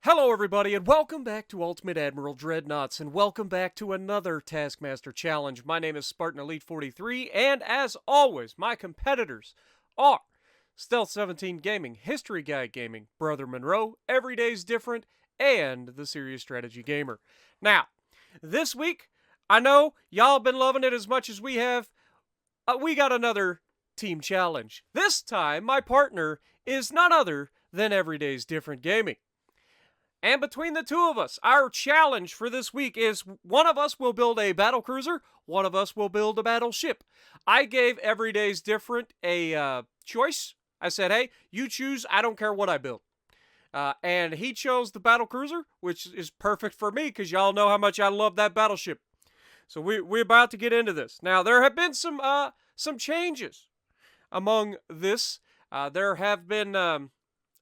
Hello everybody and welcome back to Ultimate Admiral Dreadnoughts and welcome back to another Taskmaster challenge. My name is Spartan Elite 43 and as always my competitors are Stealth 17 Gaming, History Guy Gaming, Brother Monroe, Everyday's Different, and the Serious Strategy Gamer. Now, this week, I know y'all been loving it as much as we have. We got another team challenge. This time my partner is none other than Everyday's Different Gaming. And between the two of us, our challenge for this week is one of us will build a battle cruiser, one of us will build a battleship. I gave Everyday's Different a choice. I said, hey, you choose, I don't care what I build. And he chose the battle cruiser, which is perfect for me because y'all know how much I love that battleship. So we're about to get into this. Now, there have been some changes among this. There have been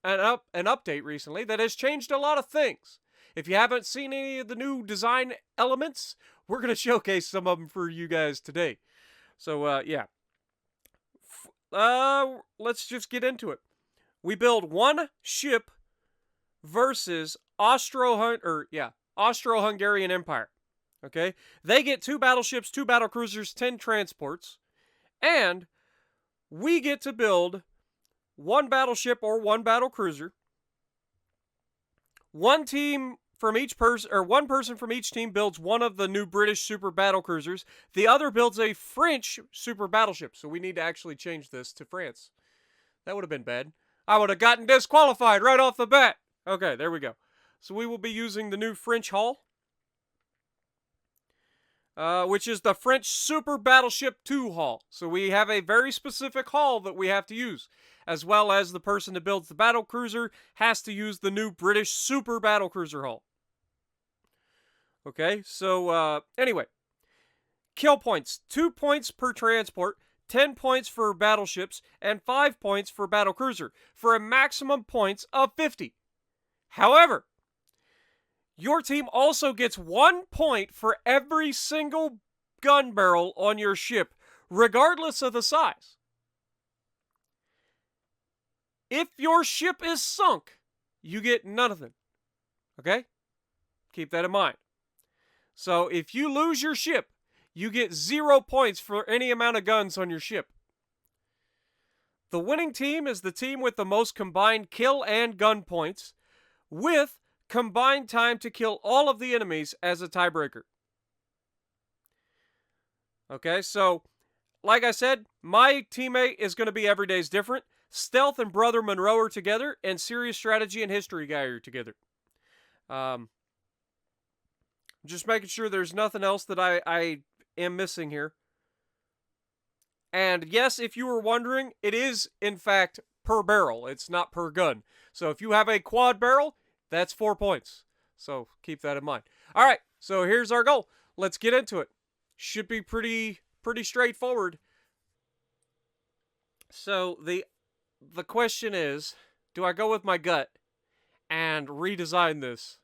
an update recently that has changed a lot of things. If you haven't seen any of the new design elements, we're going to showcase some of them for you guys today. So, yeah. Let's just get into it. We build one ship versus Austro-Hungarian Empire. Okay? They get 2 battleships, 2 battlecruisers, 10 transports, and we get to build 1 battleship or 1 battlecruiser. One person from each team builds one of the new British super battlecruisers. The other builds a French super battleship. So we need to actually change this to France. That would have been bad. I would have gotten disqualified right off the bat. Okay, there we go. So we will be using the new French hull, which is the French Super Battleship 2 hull. So we have a very specific hull that we have to use, as well as the person that builds the battlecruiser has to use the new British Super Battlecruiser hull. Okay, so anyway, kill points: 2 points per transport, 10 points for battleships, and 5 points for battlecruiser, for a maximum points of 50. However, your team also gets 1 point for every single gun barrel on your ship, regardless of the size. If your ship is sunk, you get none of them. Okay? Keep that in mind. So if you lose your ship, you get 0 points for any amount of guns on your ship. The winning team is the team with the most combined kill and gun points, with combined time to kill all of the enemies as a tiebreaker. Okay, so like I said, my teammate is going to be Everyday's Different. Stealth and Brother Monroe are together, and Serious Strategy and History Guy are together. Just making sure there's nothing else that I am missing here. And yes, if you were wondering, it is, in fact, per barrel. It's not per gun. So if you have a quad barrel, that's 4 points. So keep that in mind. All right, so here's our goal. Let's get into it. Should be pretty straightforward. So the question is, do I go with my gut and redesign this?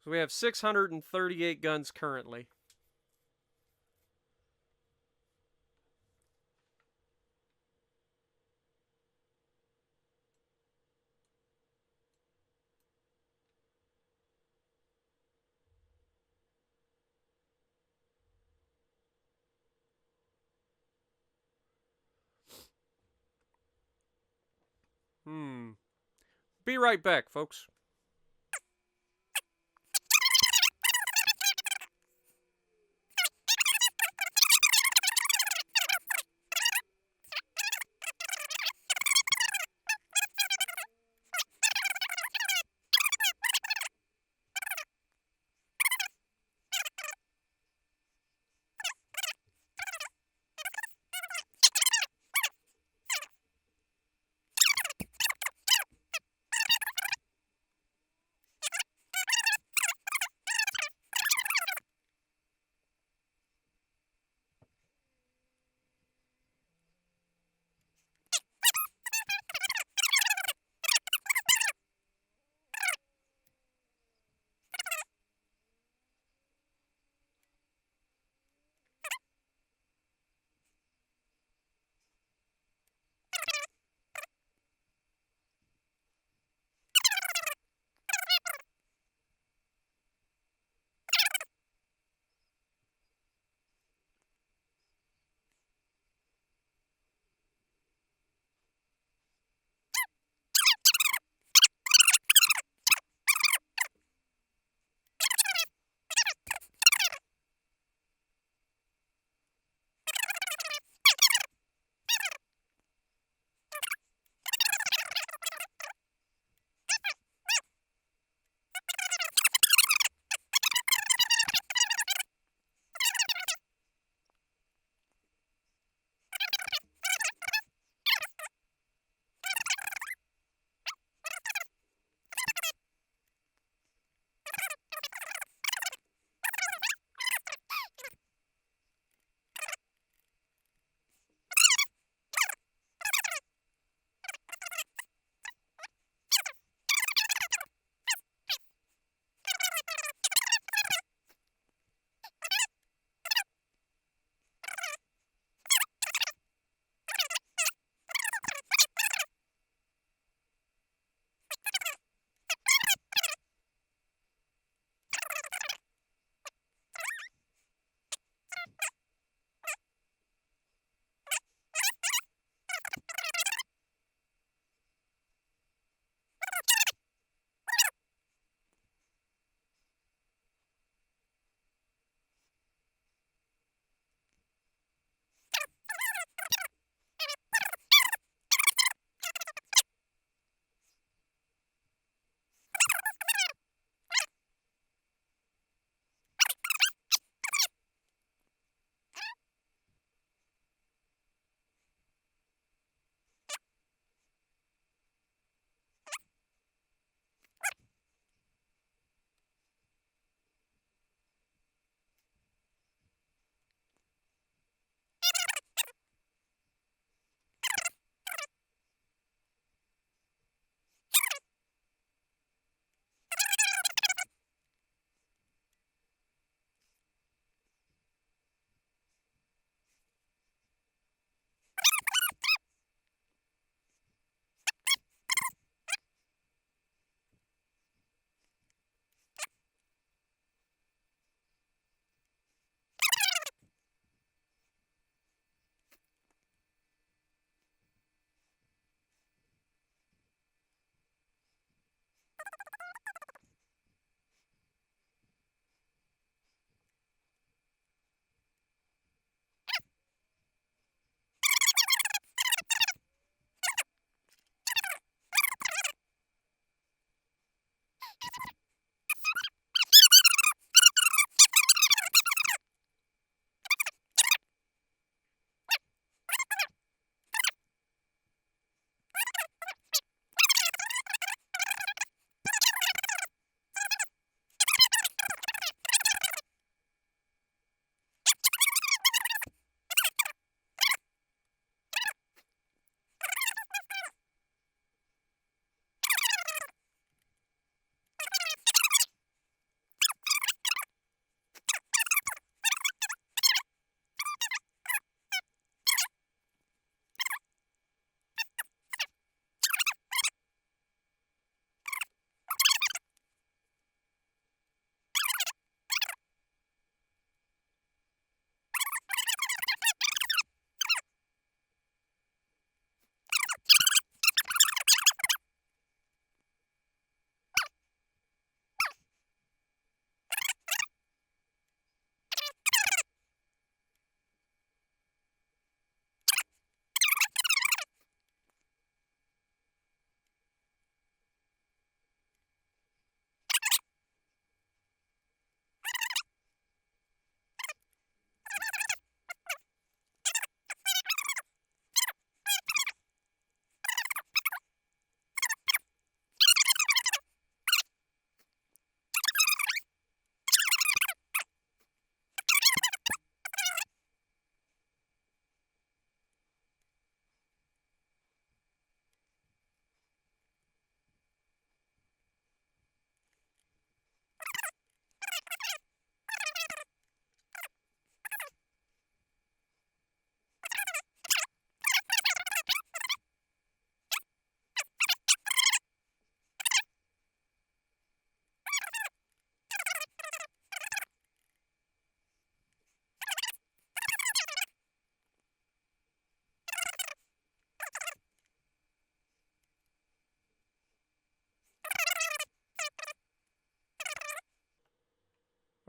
So we have 638 guns currently. Be right back, folks.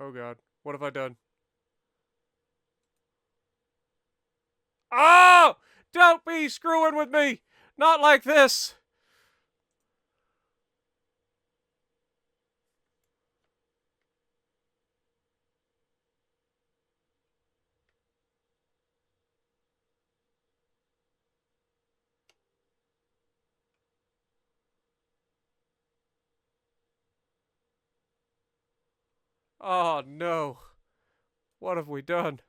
Oh god. What have I done? Oh! Don't be screwing with me! Not like this! Oh no. What have we done?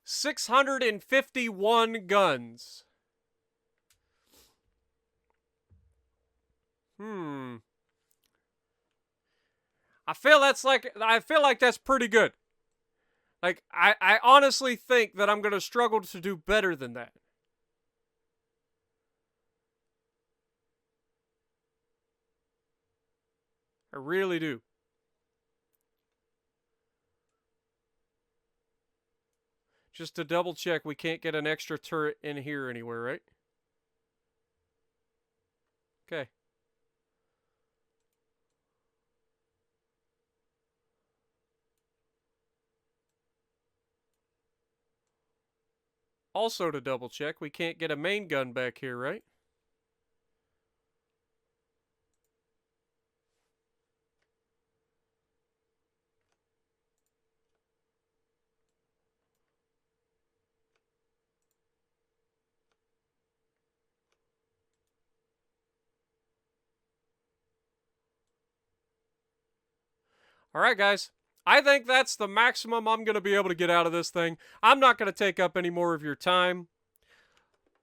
$651 guns. I feel like that's pretty good. Like, I honestly think that I'm going to struggle to do better than that. I really do. Just to double check, we can't get an extra turret in here anywhere, right? Okay. Also to double check, we can't get a main gun back here, right? Alright, guys. I think that's the maximum I'm going to be able to get out of this thing. I'm not going to take up any more of your time.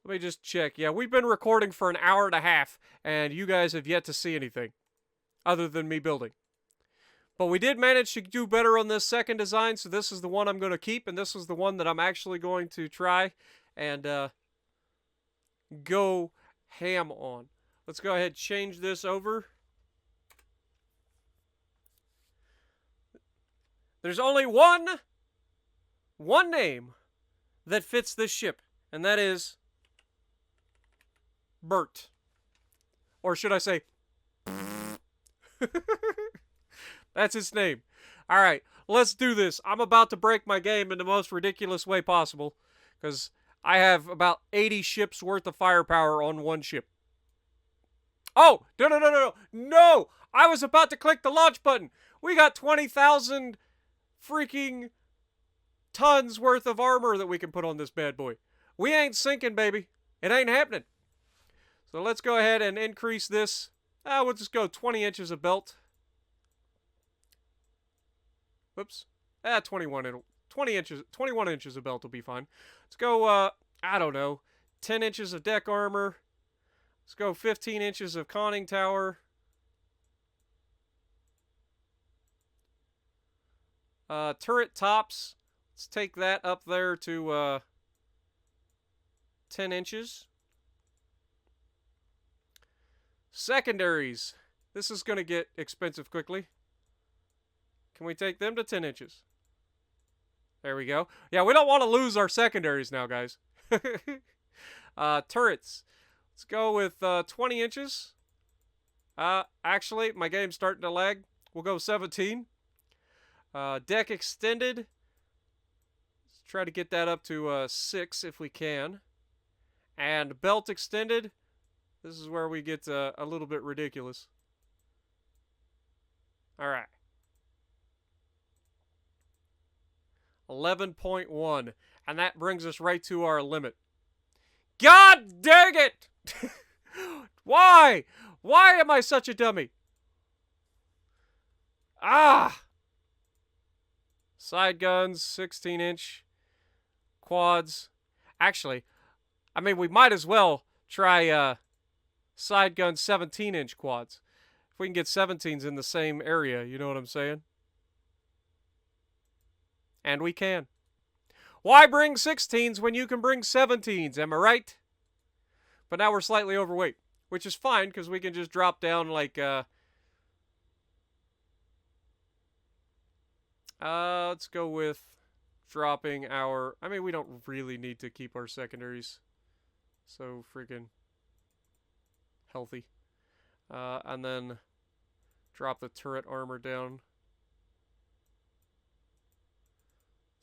Let me just check. Yeah, we've been recording for an hour and a half, and you guys have yet to see anything other than me building. But we did manage to do better on this second design, so this is the one I'm going to keep, and this is the one that I'm actually going to try and go ham on. Let's go ahead and change this over. There's only one name that fits this ship, and that is Brrrt. Or should I say that's its name. Alright, let's do this. I'm about to break my game in the most ridiculous way possible, because I have about 80 ships worth of firepower on one ship. Oh! No! I was about to click the launch button! We got 20,000 freaking tons worth of armor that we can put on this bad boy. We ain't sinking, baby. It ain't happening. So let's go ahead and increase this. We'll just go 20 inches of belt. Whoops. 21 20 inches, 21 inches of belt will be fine. Let's go, I don't know, 10 inches of deck armor. Let's go 15 inches of conning tower. Turret tops. Let's take that up there to 10 inches. Secondaries. This is going to get expensive quickly. Can we take them to 10 inches? There we go. Yeah, we don't want to lose our secondaries now, guys. Turrets. Let's go with 20 inches. Actually, my game's starting to lag. We'll go 17. Deck extended. Let's try to get that up to 6 if we can. And belt extended. This is where we get a little bit ridiculous. Alright. 11.1. And that brings us right to our limit. God dang it! Why? Why am I such a dummy? Ah! Side guns, 16-inch. Quads. Actually, I mean, we might as well try side gun 17-inch quads. If we can get 17s in the same area, you know what I'm saying? And we can. Why bring 16s when you can bring 17s, am I right? But now we're slightly overweight, which is fine because we can just drop down like, let's go with dropping our, I mean, we don't really need to keep our secondaries so freaking healthy. And then drop the turret armor down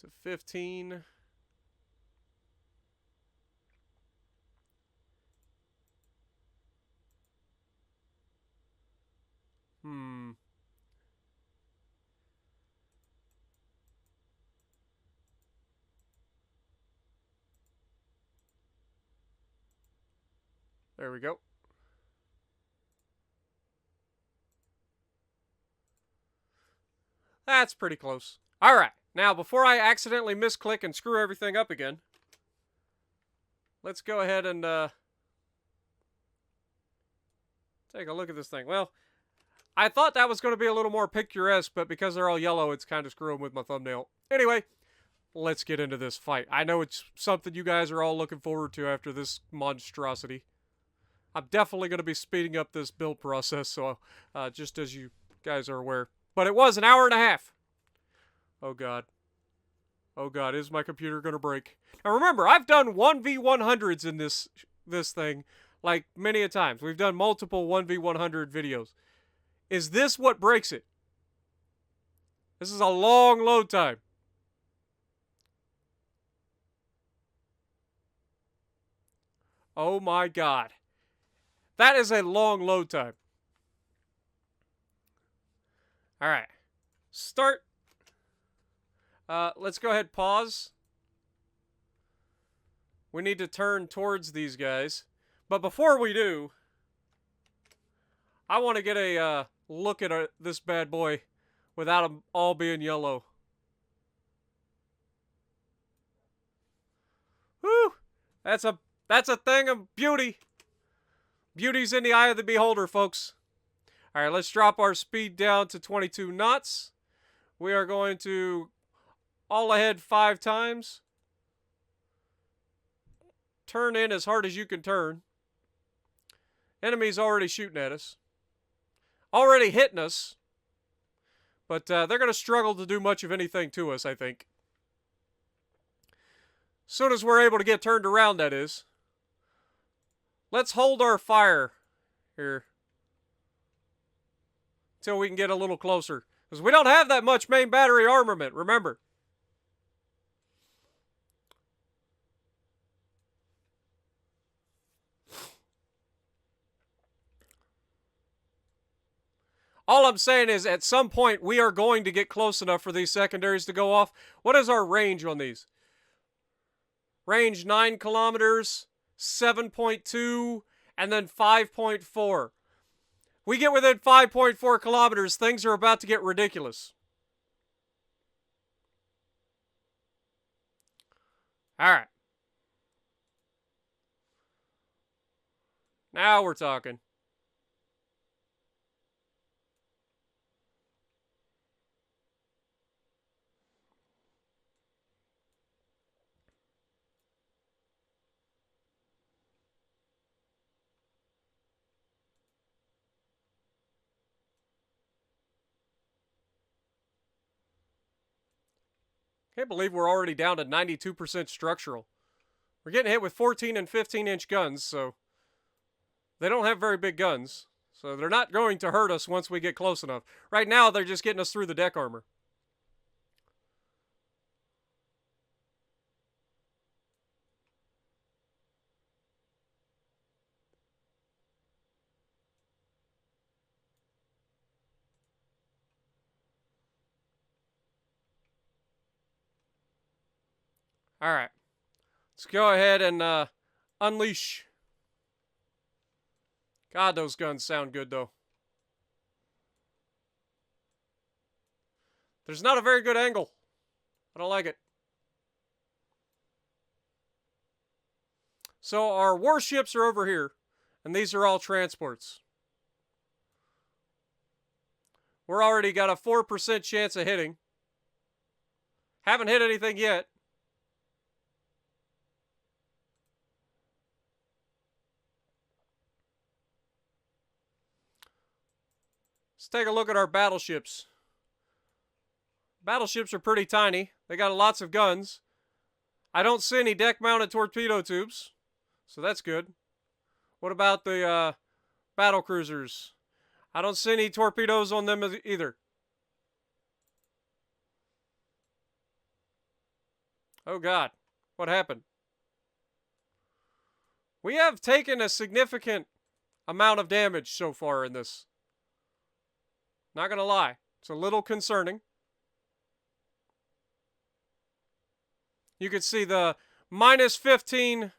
to 15. There we go. That's pretty close. Alright, now before I accidentally misclick and screw everything up again, let's go ahead and take a look at this thing. Well, I thought that was going to be a little more picturesque, but because they're all yellow, it's kind of screwing with my thumbnail. Anyway, let's get into this fight. I know it's something you guys are all looking forward to after this monstrosity. I'm definitely going to be speeding up this build process, so just as you guys are aware. But it was an hour and a half. Oh, God. Oh, God. Is my computer going to break? Now, remember, I've done 1v100s in this thing, like, many a times. We've done multiple 1v100 videos. Is this what breaks it? This is a long load time. Oh, my God. That is a long load time. All right. Start. Let's go ahead, pause. We need to turn towards these guys. But before we do, I want to get a look at this bad boy without them all being yellow. Whew! That's a thing of beauty. Beauty's in the eye of the beholder, folks. All right, let's drop our speed down to 22 knots. We are going to all ahead 5 times. Turn in as hard as you can turn. Enemies already shooting at us. Already hitting us. But they're going to struggle to do much of anything to us, I think. As soon as we're able to get turned around, that is. Let's hold our fire here until we can get a little closer. Because we don't have that much main battery armament, remember. All I'm saying is at some point we are going to get close enough for these secondaries to go off. What is our range on these? Range 9 kilometers, 7.2, and then 5.4. We get within 5.4 kilometers, things are about to get ridiculous. Alright. Now we're talking. Can't believe we're already down to 92% structural. We're getting hit with 14 and 15-inch guns, so they don't have very big guns. So they're not going to hurt us once we get close enough. Right now, they're just getting us through the deck armor. Alright. Let's go ahead and unleash. God, those guns sound good, though. There's not a very good angle. I don't like it. So our warships are over here, and these are all transports. We're already got a 4% chance of hitting. Haven't hit anything yet. Let's take a look at our battleships. Battleships are pretty tiny. They got lots of guns. I don't see any deck-mounted torpedo tubes, so that's good. What about the battle cruisers? I don't see any torpedoes on them either. Oh God, what happened? We have taken a significant amount of damage so far in this. Not gonna lie, it's a little concerning. You can see the minus 15%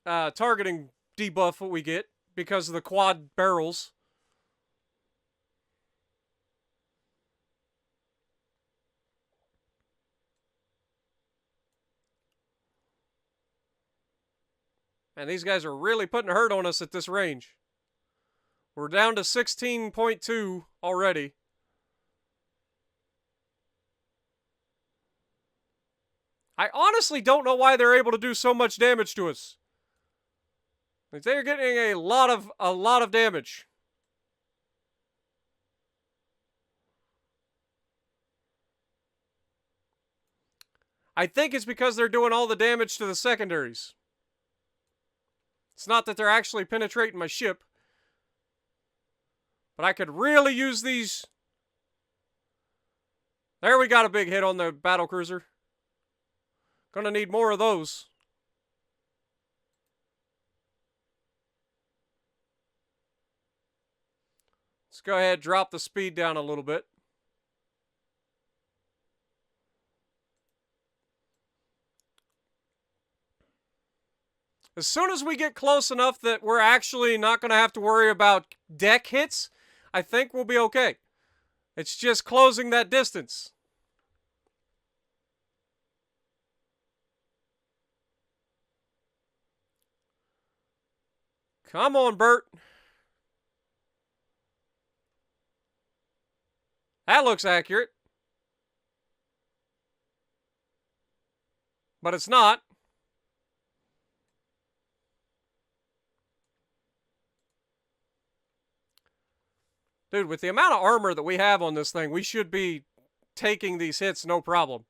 targeting debuff what we get because of the quad barrels. And these guys are really putting a hurt on us at this range. We're down to 16.2 already. I honestly don't know why they're able to do so much damage to us. Like, they're getting a lot of damage. I think it's because they're doing all the damage to the secondaries. It's not that they're actually penetrating my ship. But I could really use these. There, we got a big hit on the battlecruiser. Gonna need more of those. Let's go ahead and drop the speed down a little bit. As soon as we get close enough that we're actually not going to have to worry about deck hits, I think we'll be okay. It's just closing that distance. Come on, Brrrt. That looks accurate. But it's not. Dude, with the amount of armor that we have on this thing, we should be taking these hits no problem.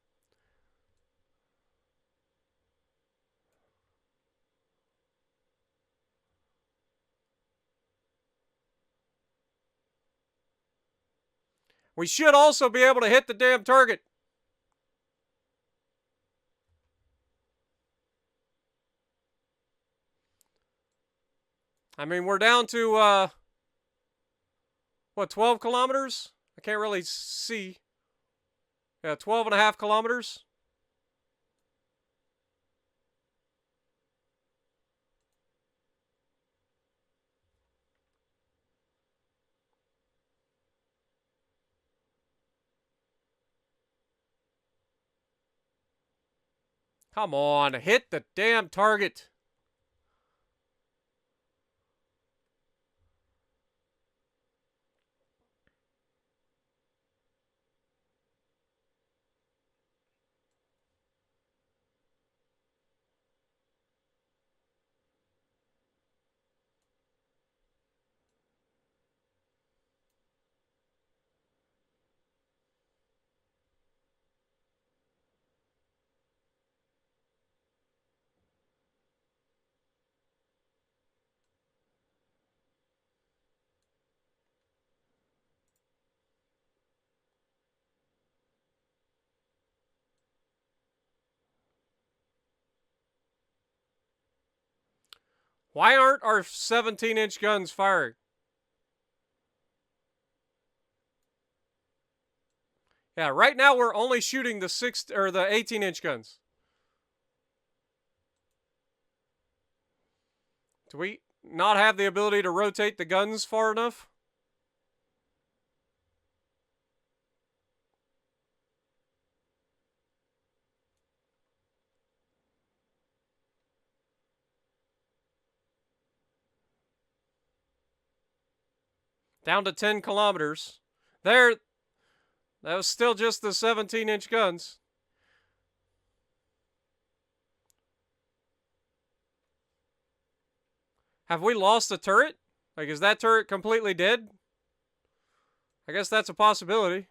We should also be able to hit the damn target. I mean, we're down to, what, 12 kilometers? I can't really see. Yeah, 12 and a half kilometers. Come on, hit the damn target. Why aren't our 17-inch guns firing? Yeah, right now we're only shooting the 18-inch guns. Do we not have the ability to rotate the guns far enough? Down to 10 kilometers. There, that was still just the 17-inch guns. Have we lost a turret? Like, is that turret completely dead? I guess that's a possibility.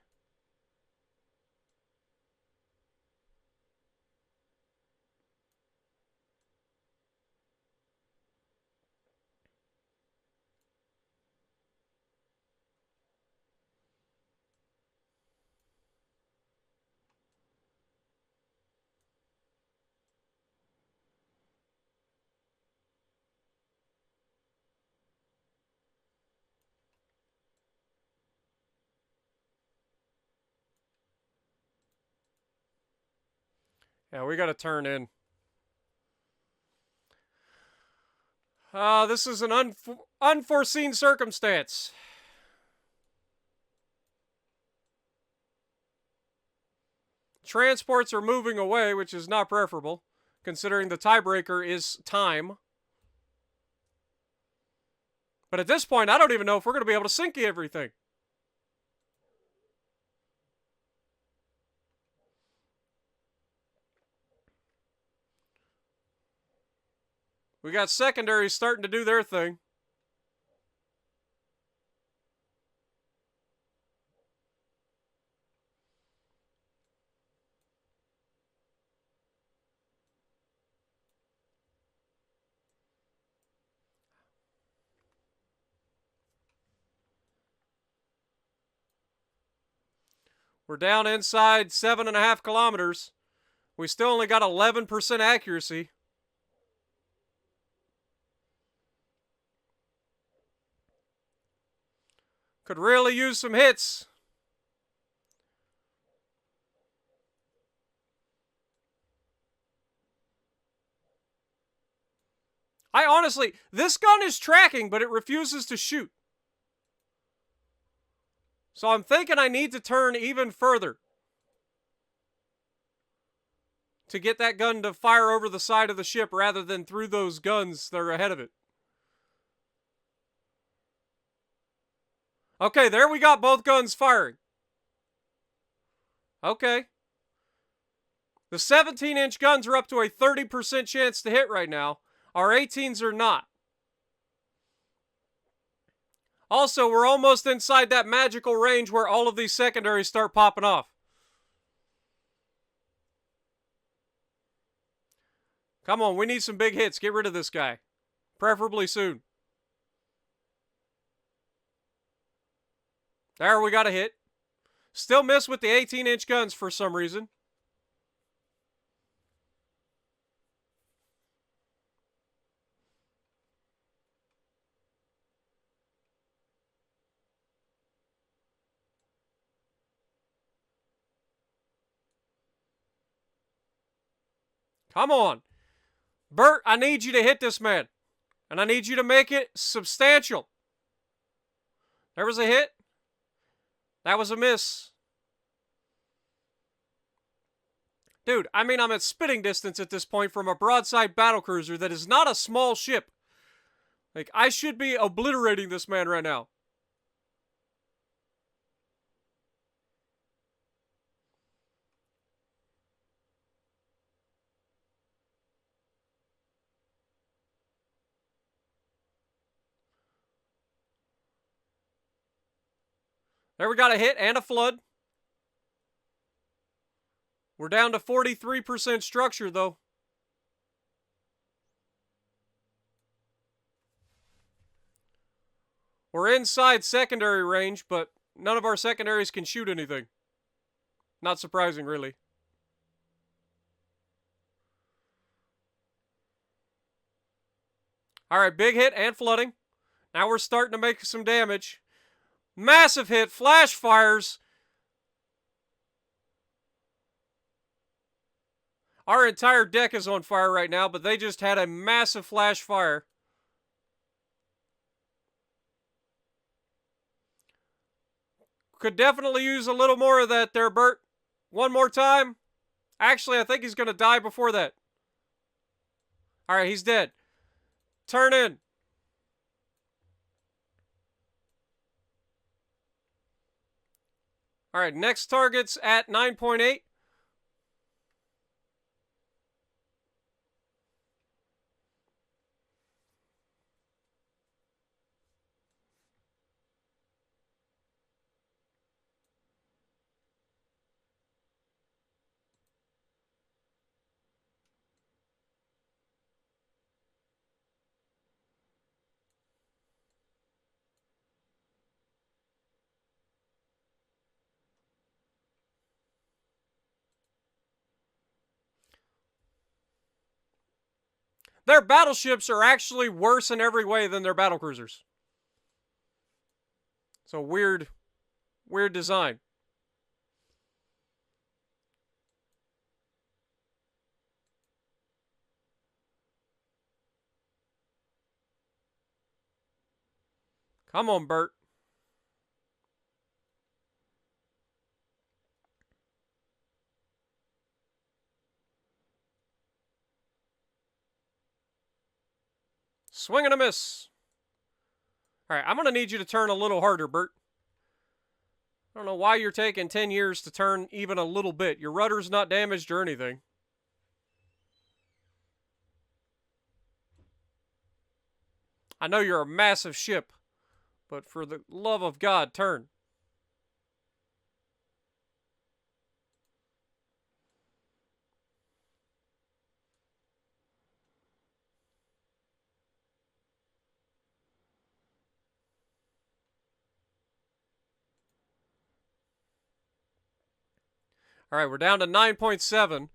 Yeah, we got to turn in. This is an unforeseen circumstance. Transports are moving away, which is not preferable, considering the tiebreaker is time. But at this point, I don't even know if we're going to be able to sink everything. We got secondaries starting to do their thing. We're down inside 7.5 kilometers. We still only got 11% accuracy. Could really use some hits. I honestly, this gun is tracking, but it refuses to shoot. So I'm thinking I need to turn even further to get that gun to fire over the side of the ship rather than through those guns that are ahead of it. Okay, there we got both guns firing. Okay. The 17-inch guns are up to a 30% chance to hit right now. Our 18s are not. Also, we're almost inside that magical range where all of these secondaries start popping off. Come on, we need some big hits. Get rid of this guy. Preferably soon. There, we got a hit. Still miss with the 18-inch guns for some reason. Come on. Brrrt, I need you to hit this man. And I need you to make it substantial. There was a hit. That was a miss. Dude, I mean, I'm at spitting distance at this point from a broadside battlecruiser that is not a small ship. Like, I should be obliterating this man right now. There, we got a hit and a flood. We're down to 43% structure, though. We're inside secondary range, but none of our secondaries can shoot anything. Not surprising, really. Alright, big hit and flooding. Now we're starting to make some damage. Massive hit, flash fires. Our entire deck is on fire right now, but they just had a massive flash fire. Could definitely use a little more of that there, Brrrt. One more time. Actually, I think he's going to die before that. Alright, he's dead. Turn in. Alright, next target's at 9.8. Their battleships are actually worse in every way than their battlecruisers. So weird design. Come on, Brrrt. Swing and a miss. Alright, I'm going to need you to turn a little harder, Brrrt. I don't know why you're taking 10 years to turn even a little bit. Your rudder's not damaged or anything. I know you're a massive ship, but for the love of God, turn. Alright, we're down to 9.7.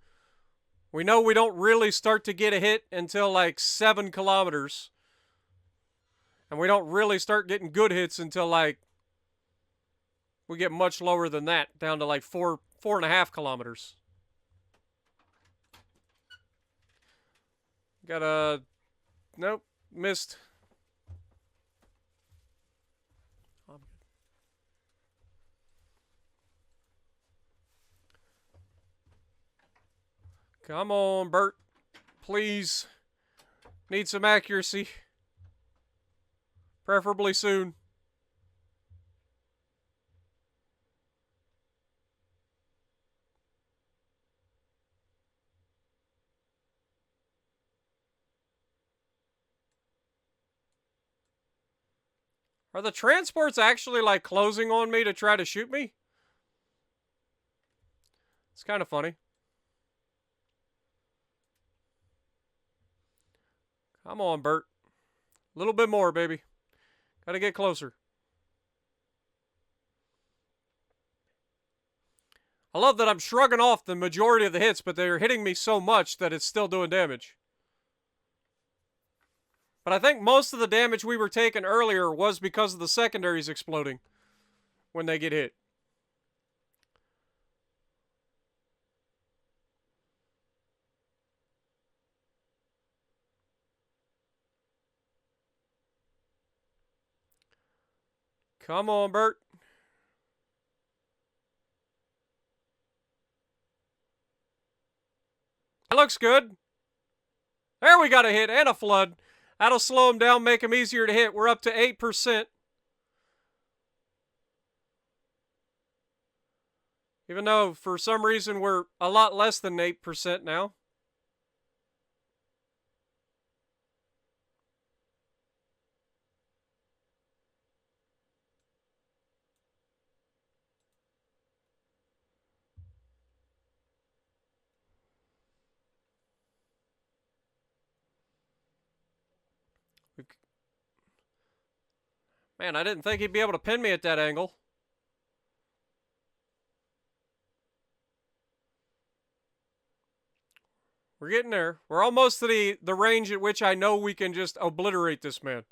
We know we don't really start to get a hit until like 7 kilometers. And we don't really start getting good hits until like we get much lower than that, down to like 4.5 kilometers. Got a... Nope, missed. Come on, Brrrt. Please. Need some accuracy. Preferably soon. Are the transports actually like closing on me to try to shoot me? It's kind of funny. Come on, Brrrt. A little bit more, baby. Gotta get closer. I love that I'm shrugging off the majority of the hits, but they're hitting me so much that it's still doing damage. But I think most of the damage we were taking earlier was because of the secondaries exploding when they get hit. Come on, Brrrt. looks good. There, we got a hit and a flood. That'll slow them down, make them easier to hit. We're up to 8%. Even though, for some reason, we're a lot less than 8% now. Man, I didn't think he'd be able to pin me at that angle. We're getting there. We're almost to the range at which I know we can just obliterate this man.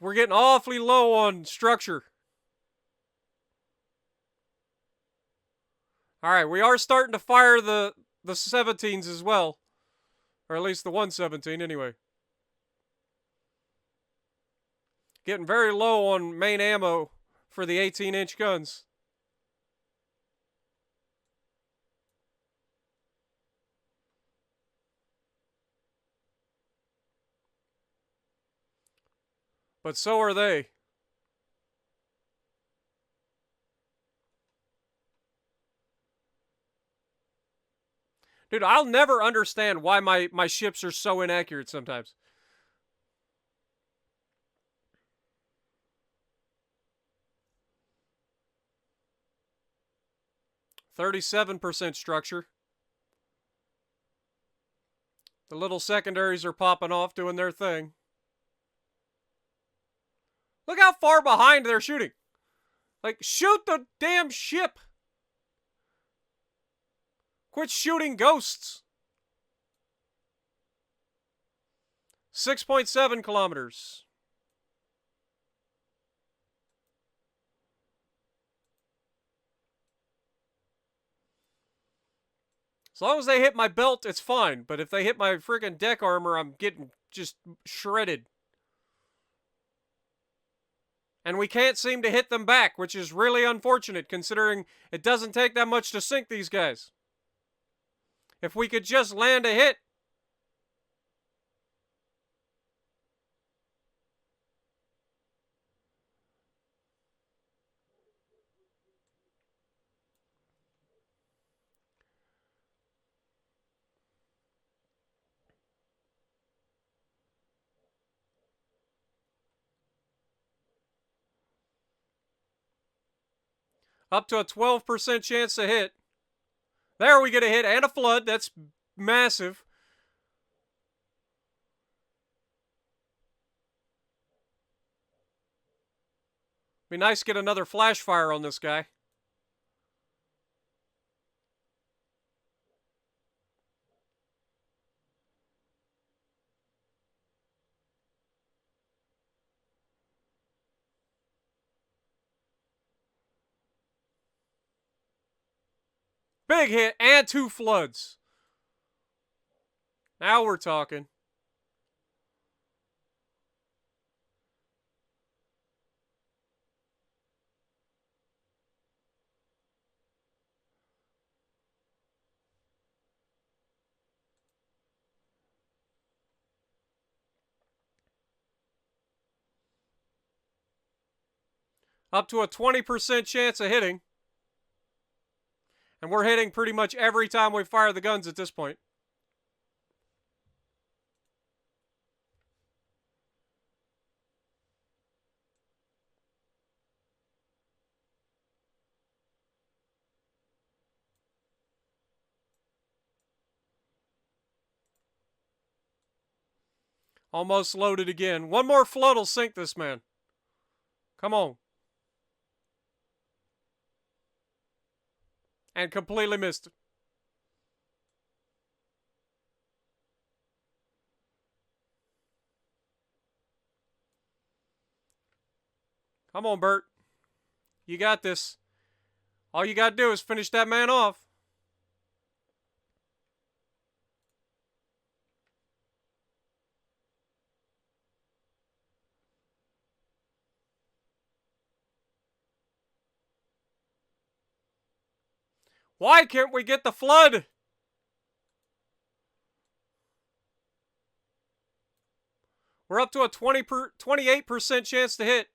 We're getting awfully low on structure. Alright, we are starting to fire the 17s as well. Or at least the 117 anyway. Getting very low on main ammo for the 18-inch guns. But so are they. Dude, I'll never understand why my ships are so inaccurate sometimes. %37 structure. The little secondaries are popping off, doing their thing. Look how far behind they're shooting. Like, shoot the damn ship. Quit shooting ghosts. 6.7 kilometers. As long as they hit my belt, it's fine. But if they hit my friggin' deck armor, I'm getting just shredded. And we can't seem to hit them back, which is really unfortunate considering it doesn't take that much to sink these guys. If we could just land a hit. Up to a 12% chance to hit. There we get a hit and a flood. That's massive. Be nice to get another flash fire on this guy. Big hit and 2 floods. Now we're talking. Up to a 20% chance of hitting. And we're hitting pretty much every time we fire the guns at this point. Almost loaded again. One more flood will sink this man. Come on. And completely missed it. Come on, Brrrt. You got this. All you got to do is finish that man off. Why can't we get the flood? We're up to a 28% chance to hit.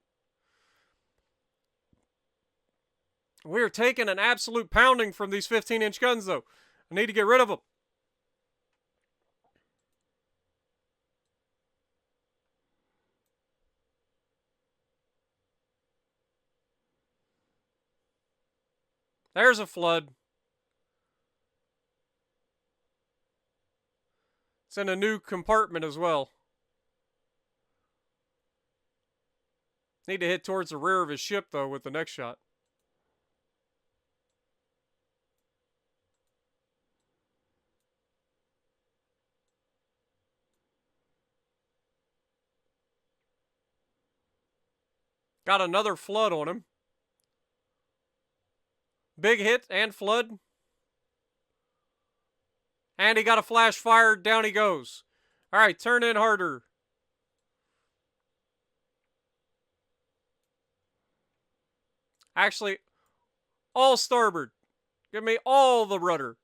We're taking an absolute pounding from these 15-inch guns, though. I need to get rid of them. There's a flood. It's in a new compartment as well. Need to hit towards the rear of his ship, though, with the next shot. Got another flood on him. Big hit and flood. And he got a flash fire. Down he goes. All right, turn in harder. Actually, all starboard. Give me all the rudder.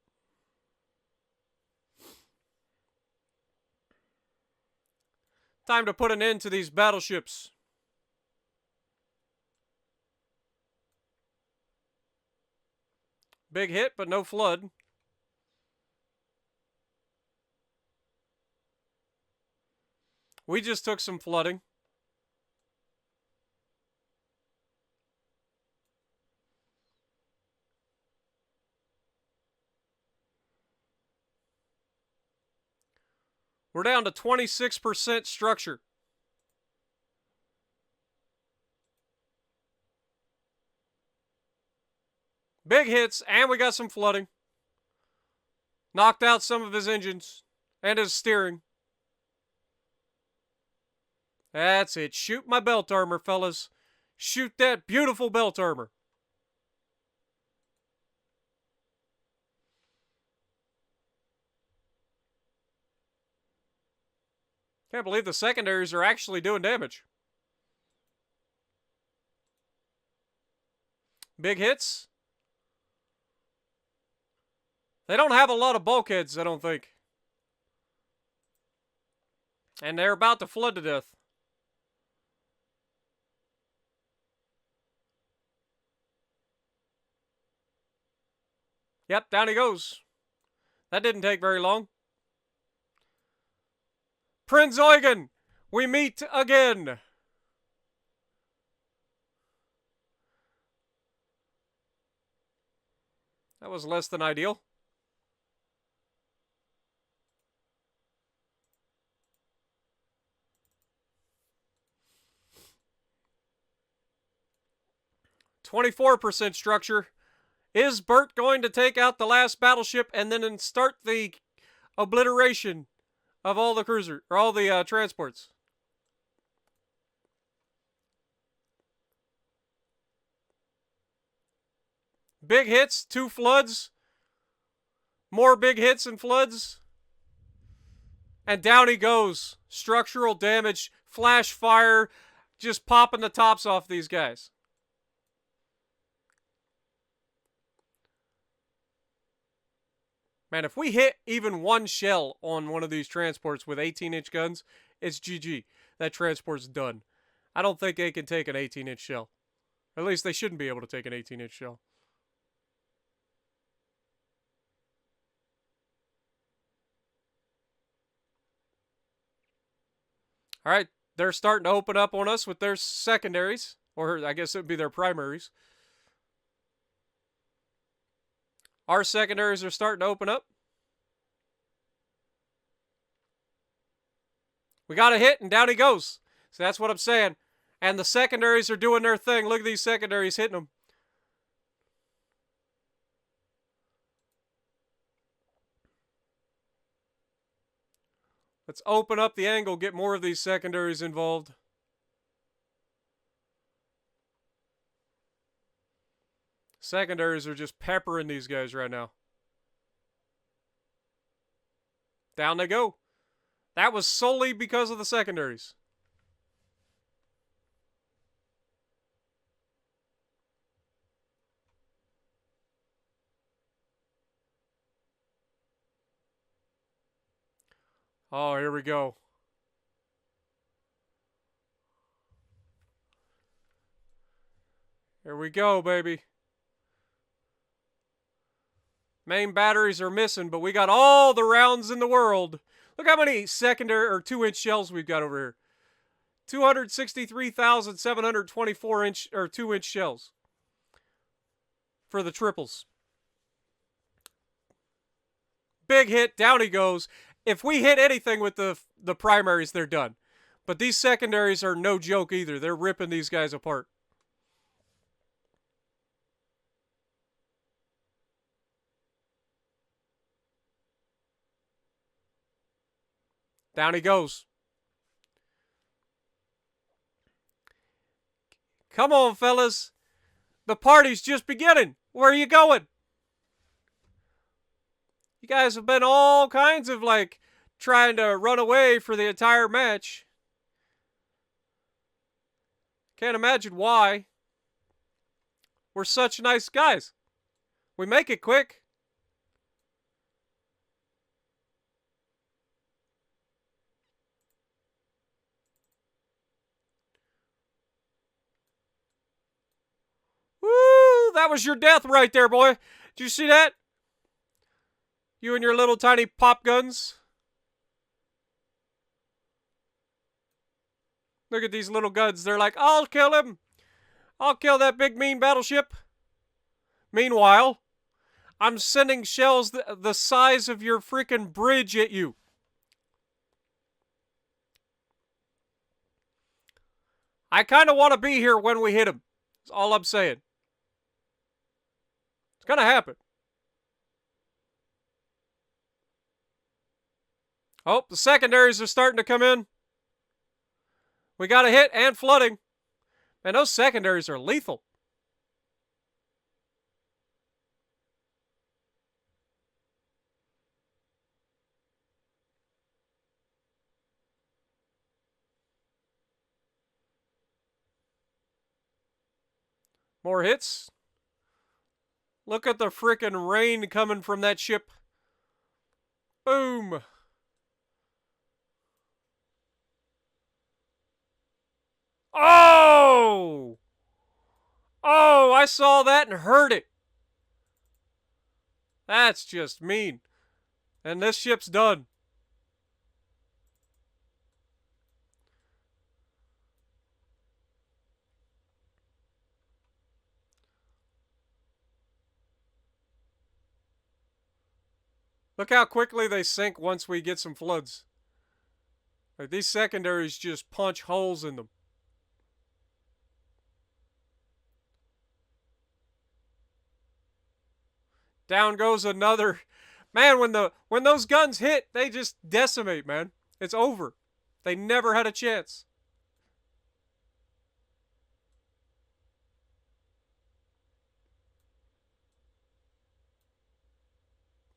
Time to put an end to these battleships. Big hit, but no flood. We just took some flooding. We're down to 26% structure. Big hits, and we got some flooding. Knocked out some of his engines and his steering. That's it. Shoot my belt armor, fellas. Shoot that beautiful belt armor. Can't believe the secondaries are actually doing damage. Big hits. They don't have a lot of bulkheads, I don't think. And they're about to flood to death. Yep, down he goes. That didn't take very long. Prince Eugen, we meet again. That was less than ideal. .24% structure. Is Brrrt going to take out the last battleship and then start the obliteration of all the cruiser or all the transports? Big hits, 2 floods. More big hits and floods. And down he goes. Structural damage, flash fire, just popping the tops off these guys. Man, if we hit even one shell on one of these transports with 18-inch guns, it's GG. That transport's done. I don't think they can take an 18-inch shell. At least they shouldn't be able to take an 18-inch shell. All right, they're starting to open up on us with their secondaries. Or I guess it would be their primaries. Our secondaries are starting to open up. We got a hit, and down he goes. So that's what I'm saying. And the secondaries are doing their thing. Look at these secondaries hitting them. Let's open up the angle, get more of these secondaries involved. Secondaries are just peppering these guys right now. Down they go. That was solely because of the secondaries. Oh, here we go. Here we go, baby. Main batteries are missing, but we got all the rounds in the world. Look how many secondary or 2-inch shells we've got over here. 263,724 inch or 2-inch shells for the triples. Big hit, down he goes. If we hit anything with the primaries, they're done. But these secondaries are no joke either. They're ripping these guys apart. Down he goes. Come on, fellas. The party's just beginning. Where are you going? You guys have been all kinds of like trying to run away for the entire match. Can't imagine why. We're such nice guys. We make it quick. Woo! That was your death right there, boy. Did you see that? You and your little tiny pop guns. Look at these little guns. They're like, I'll kill him. I'll kill that big mean battleship. Meanwhile, I'm sending shells the size of your freaking bridge at you. I kind of want to be here when we hit him. That's all I'm saying. It's going to happen. Oh, the secondaries are starting to come in. We got a hit and flooding. Man, those secondaries are lethal. More hits. Look at the frickin' rain coming from that ship. Boom. Oh! Oh, I saw that and heard it. That's just mean. And this ship's done. Look how quickly they sink once we get some floods. Like, these secondaries just punch holes in them. Down goes another. Man, when those guns hit, they just decimate, man. It's over. They never had a chance.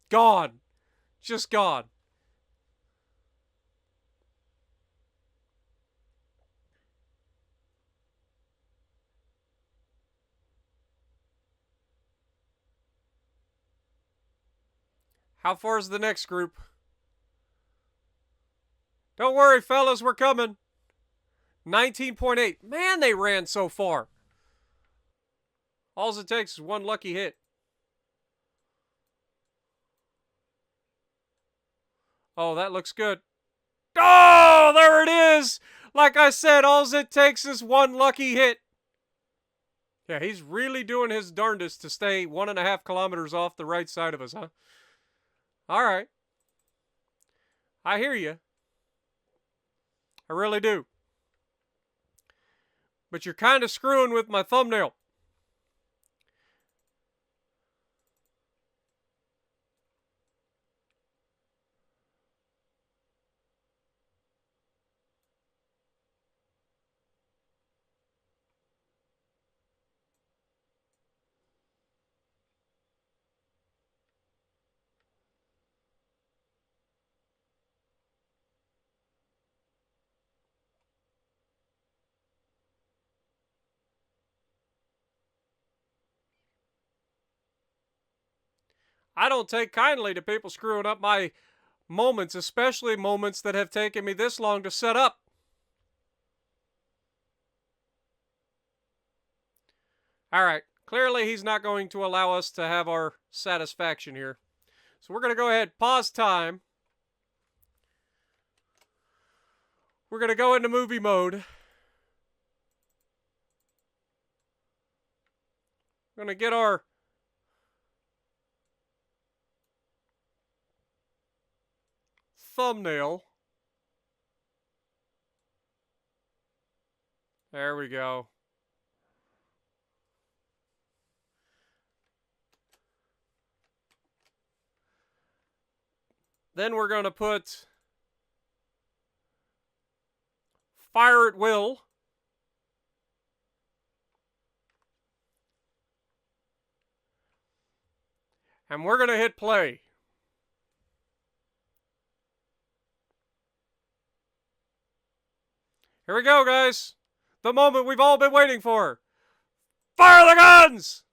Gone. Just gone. How far is the next group? Don't worry, fellas, we're coming. 19.8. Man, they ran so far. All it takes is one lucky hit. Oh, that looks good. Oh, there it is! Like I said, all it takes is one lucky hit. Yeah, he's really doing his darndest to stay 1.5 kilometers off the right side of us, huh? All right. I hear you. I really do. But you're kind of screwing with my thumbnail. I don't take kindly to people screwing up my moments, especially moments that have taken me this long to set up. Alright, clearly he's not going to allow us to have our satisfaction here. So we're going to go ahead, pause time. We're going to go into movie mode. We're going to get our thumbnail. There we go. Then we're going to put Fire at Will. And we're going to hit play. Here we go, guys. The moment we've all been waiting for. Fire the guns!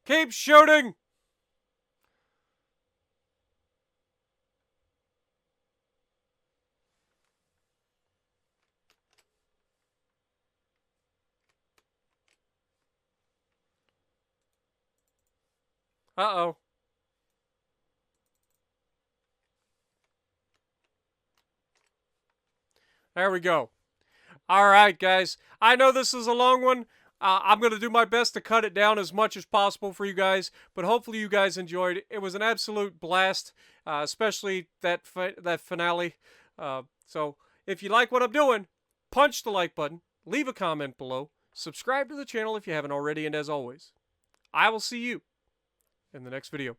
Keep shooting! Uh-oh. There we go. All right, guys. I know this is a long one. I'm going to do my best to cut it down as much as possible for you guys, but hopefully you guys enjoyed. It was an absolute blast, especially that finale. So if you like what I'm doing, punch the like button, leave a comment below, subscribe to the channel if you haven't already, and as always, I will see you in the next video.